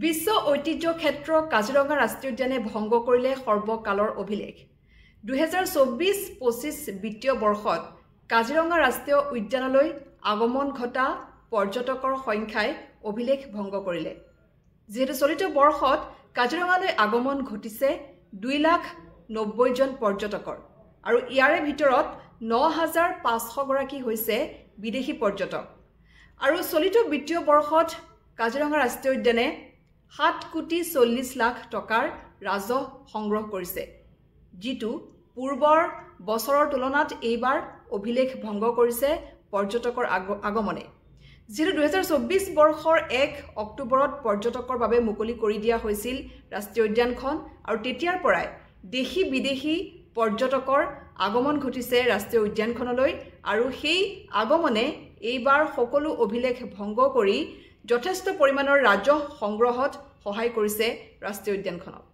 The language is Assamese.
বিশ্ব ঐতিহ্য ক্ষেত্ৰ কাজিৰঙা ৰাষ্ট্ৰীয় উদ্যানে ভংগ কৰিলে সৰ্বকালৰ অভিলেখ 2024-25 বিত্তীয় বৰ্ষত কাজিৰঙা ৰাষ্ট্ৰীয় উদ্যানলৈ আগমন ঘটা পৰ্যটকৰ সংখ্যাই অভিলেখ ভংগ কৰিলে যেহেতু চলিত বৰ্ষত কাজিৰঙালৈ আগমন ঘটিছে 2,90,000 জন পৰ্যটকৰ আৰু ইয়াৰে ভিতৰত 9,500 গৰাকী হৈছে বিদেশী পৰ্যটক আৰু চলিত বিত্তীয় বৰ্ষত কাজিৰঙা ৰাষ্ট্ৰীয় উদ্যানে 7,40 লাখ টকাৰ ৰাজহ সংগ্ৰহ কৰিছে যিটো পূৰ্বৰ বছৰৰ তুলনাত এইবাৰ অভিলেখ ভংগ কৰিছে পৰ্যটকৰ আগমনে যেহেতু 2024 বৰ্ষৰ 1 অক্টোবৰত পৰ্যটকৰ বাবে মুকলি কৰি দিয়া হৈছিল ৰাষ্ট্ৰীয় উদ্যানখন আৰু তেতিয়াৰ পৰাই দেশী বিদেশী পৰ্যটকৰ আগমন ঘটিছে ৰাষ্ট্ৰীয় উদ্যানখনলৈ আৰু সেই আগমনে এইবাৰ সকলো অভিলেখ ভংগ কৰি যথেষ্ট পৰিমাণৰ ৰাজহ সংগ্ৰহত সহায় কৰিছে ৰাষ্ট্ৰীয় উদ্যানখনক